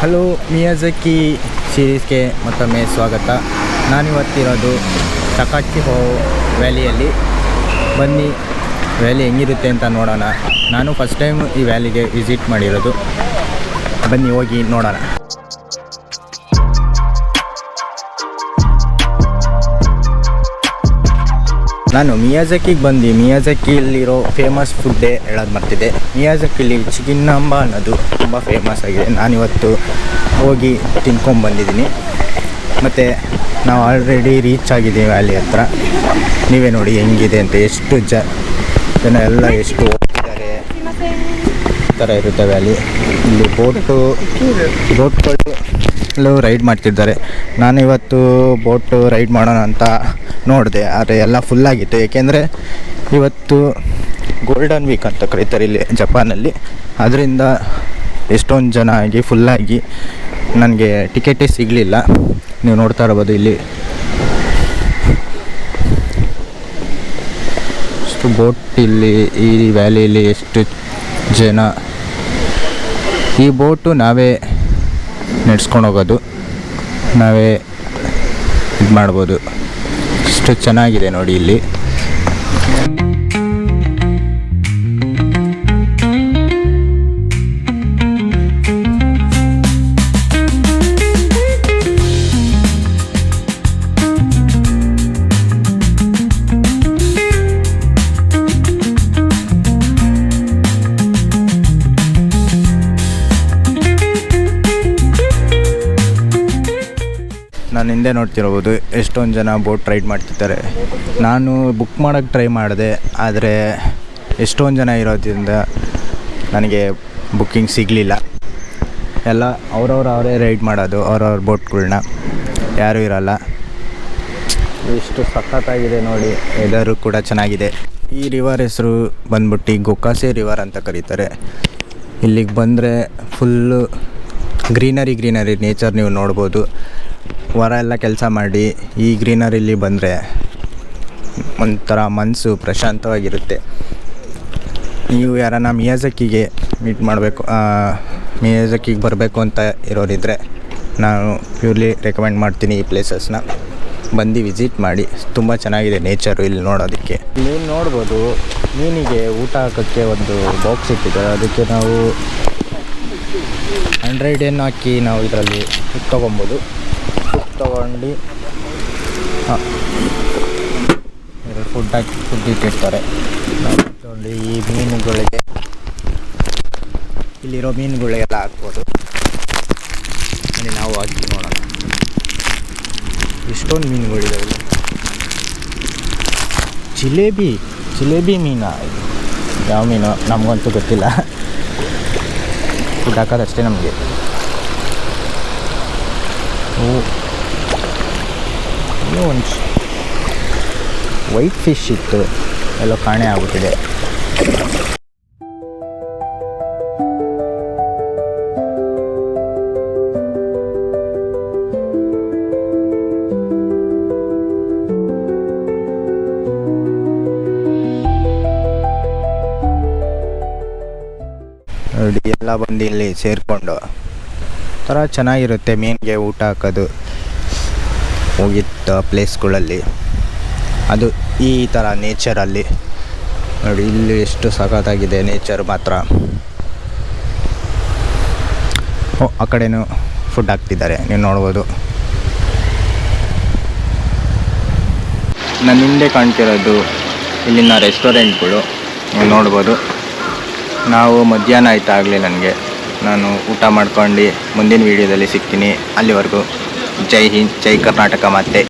Hello, Miyazaki ಸೀರೀಸ್ಗೆ ಮತ್ತೊಮ್ಮೆ ಸ್ವಾಗತ. ನಾನಿವತ್ತಿರೋದು ಟಕಾಚಿಹೋ ವ್ಯಾಲಿಯಲ್ಲಿ. ಬನ್ನಿ ವ್ಯಾಲಿ ಹೆಂಗಿರುತ್ತೆ ಅಂತ ನೋಡೋಣ. ನಾನು ಫಸ್ಟ್ ಟೈಮ್ ಈ ವ್ಯಾಲಿಗೆ ವಿಸಿಟ್ ಮಾಡಿರೋದು. ಬನ್ನಿ ಹೋಗಿ ನೋಡೋಣ. ನಾನು ಮಿಯಾಜಾಕಿಗೆ ಬಂದು ಮಿಯಾಜಾಕಿಯಲ್ಲಿರೋ ಫೇಮಸ್ ಫುಡ್ಡೇ ಹೇಳೋದು ಮರ್ತಿದ್ದೆ. ಮಿಯಾಜಾಕಿಲಿ ಚಿಕಿನ್ನಂಬ ಅನ್ನೋದು ತುಂಬ ಫೇಮಸ್ ಆಗಿದೆ. ನಾನಿವತ್ತು ಹೋಗಿ ತಿನ್ಕೊಂಬಂದಿದ್ದೀನಿ. ಮತ್ತು ನಾವು ಆಲ್ರೆಡಿ ರೀಚ್ ಆಗಿದ್ದೀವಿ ವ್ಯಾಲಿ ಹತ್ರ. ನೀವೇ ನೋಡಿ ಹೆಂಗಿದೆ ಅಂತ, ಎಷ್ಟು ಜನ ಎಲ್ಲ ಎಷ್ಟು ಹೋಗ್ತಿದ್ದಾರೆ. ಈ ಥರ ಇರುತ್ತೆ ವ್ಯಾಲಿ. ಇಲ್ಲಿ ಬೋಟ್ಗಳು ರೈಡ್ ಮಾಡ್ತಿದ್ದಾರೆ. ನಾನಿವತ್ತು ಬೋಟು ರೈಡ್ ಮಾಡೋಣ ಅಂತ ನೋಡಿದೆ, ಆದರೆ ಎಲ್ಲ ಫುಲ್ಲಾಗಿತ್ತು. ಏಕೆಂದರೆ ಇವತ್ತು ಗೋಲ್ಡನ್ ವೀಕ್ ಅಂತ ಕರೀತಾರೆ ಇಲ್ಲಿ ಜಪಾನಲ್ಲಿ. ಅದರಿಂದ ಎಷ್ಟೊಂದು ಜನ ಆಗಿ ಫುಲ್ಲಾಗಿ ನನಗೆ ಟಿಕೆಟೇ ಸಿಗಲಿಲ್ಲ. ನೀವು ನೋಡ್ತಾ ಇರ್ಬೋದು ಇಲ್ಲಿ ಎಷ್ಟು ಬೋಟ್, ಇಲ್ಲಿ ಈ ವ್ಯಾಲಿಯಲ್ಲಿ ಎಷ್ಟು ಜನ. ಈ ಬೋಟು ನಾವೇ ನಡೆಸ್ಕೊಂಡು ಹೋಗೋದು, ನಾವೇ ಇದು ಮಾಡ್ಬೋದು. ಎಷ್ಟು ಚೆನ್ನಾಗಿದೆ ನೋಡಿ ಇಲ್ಲಿ. ನಾನು ಹಿಂದೆ ನೋಡ್ತಿರ್ಬೋದು ಎಷ್ಟೊಂದು ಜನ ಬೋಟ್ ರೈಡ್ ಮಾಡ್ತಿದ್ದಾರೆ. ನಾನು ಬುಕ್ ಮಾಡೋಕ್ಕೆ ಟ್ರೈ ಮಾಡಿದೆ, ಆದರೆ ಎಷ್ಟೊಂದು ಜನ ಇರೋದ್ರಿಂದ ನನಗೆ ಬುಕ್ಕಿಂಗ್ ಸಿಗಲಿಲ್ಲ. ಎಲ್ಲ ಅವರೇ ರೈಡ್ ಮಾಡೋದು, ಅವ್ರವ್ರ ಬೋಟ್ಗಳ್ನ, ಯಾರೂ ಇರೋಲ್ಲ. ಎಷ್ಟು ಸಖತ್ತಾಗಿದೆ ನೋಡಿ. ವೆದರು ಕೂಡ ಚೆನ್ನಾಗಿದೆ. ಈ ರಿವರ್ ಹೆಸರು ಬಂದ್ಬಿಟ್ಟು ಗೊಕಾಸೆ ರಿವರ್ ಅಂತ ಕರೀತಾರೆ. ಇಲ್ಲಿಗೆ ಬಂದರೆ ಫುಲ್ಲು ಗ್ರೀನರಿ ನೇಚರ್ ನೀವು ನೋಡ್ಬೋದು. ಹೊರ ಎಲ್ಲ ಕೆಲಸ ಮಾಡಿ ಈ ಗ್ರೀನರಿಲಿ ಬಂದರೆ ಒಂಥರ ಮನಸ್ಸು ಪ್ರಶಾಂತವಾಗಿರುತ್ತೆ. ನೀವು ಯಾರನ್ನ ಮಿಯಾಜಾಕಿಗೆ ಮೀಟ್ ಮಾಡಬೇಕು, ಮಿಯಾಜಾಕಿಗೆ ಬರಬೇಕು ಅಂತ ಇರೋರಿದ್ದರೆ ನಾನು ಪ್ಯೂರ್ಲಿ ರೆಕಮೆಂಡ್ ಮಾಡ್ತೀನಿ ಈ ಪ್ಲೇಸಸ್ನ. ಬಂದು ವಿಸಿಟ್ ಮಾಡಿ, ತುಂಬ ಚೆನ್ನಾಗಿದೆ ನೇಚರು ಇಲ್ಲಿ ನೋಡೋದಕ್ಕೆ. ನೀವು ನೋಡ್ಬೋದು ಮೀನಿಗೆ ಊಟ ಹಾಕೋಕ್ಕೆ ಒಂದು ಬಾಕ್ಸ್ ಇಟ್ಟಿದ್ದಾರೆ. ಅದಕ್ಕೆ ನಾವು 100 yen ಹಾಕಿ ನಾವು ಇದರಲ್ಲಿ ತೊಗೊಬೋದು. ತೊಗೊಂಡು ಫುಡ್ ಇಟ್ಟಿರ್ತಾರೆ. ತೊಗೊಂಡು ಈ ಮೀನುಗಳಿಗೆ, ಇಲ್ಲಿರೋ ಮೀನುಗಳಿಗೆಲ್ಲ ಹಾಕ್ಬೋದು. ಅಲ್ಲಿ ನಾವು ಹಾಕಿ ನೋಡೋಣ. ಎಷ್ಟೊಂದು ಮೀನುಗಳಿದಾವೆ. ಜಿಲೇಬಿ ಮೀನಾ? ಯಾವ ಮೀನು ನಮಗಂತೂ ಗೊತ್ತಿಲ್ಲ. ಫುಡ್ ಹಾಕೋದಷ್ಟೇ ನಮಗೆ. ಒಂದು ವೈಟ್ ಫಿಶ್ ಇತ್ತು, ಎಲ್ಲೋ ಕಾಣೆ ಆಗುತ್ತಿದೆ. ನೋಡಿ ಎಲ್ಲ ಬಂದು ಇಲ್ಲಿ ಸೇರಿಕೊಂಡು ಥರ ಚೆನ್ನಾಗಿರುತ್ತೆ ಮೀನಿಗೆ ಊಟ ಹಾಕೋದು. ಹೋಗಿದ್ದ ಪ್ಲೇಸ್ಗಳಲ್ಲಿ ಅದು ಈ ಥರ ನೇಚರಲ್ಲಿ ನೋಡಿ. ಇಲ್ಲಿ ಎಷ್ಟು ಸಖತ್ತಾಗಿದೆ ನೇಚರ್ ಮಾತ್ರ. ಆ ಕಡೆನೂ ಫುಡ್ ಹಾಕ್ತಿದ್ದಾರೆ, ನೀವು ನೋಡ್ಬೋದು. ನನ್ನ ಹಿಂದೆ ಕಾಣ್ತಿರೋದು ಇಲ್ಲಿನ ರೆಸ್ಟೋರೆಂಟ್ಗಳು, ನೀವು ನೋಡ್ಬೋದು. ನಾವು ಮಧ್ಯಾಹ್ನ ಆಯ್ತು ಆಗಲಿ ನನಗೆ. ನಾನು ಊಟ ಮಾಡ್ಕೊಂಡು ಮುಂದಿನ ವೀಡಿಯೋದಲ್ಲಿ ಸಿಗ್ತೀನಿ. ಅಲ್ಲಿವರೆಗೂ ಜೈ ಹಿಂದ್, ಜೈ ಕರ್ನಾಟಕ. ಮತ್ತೆ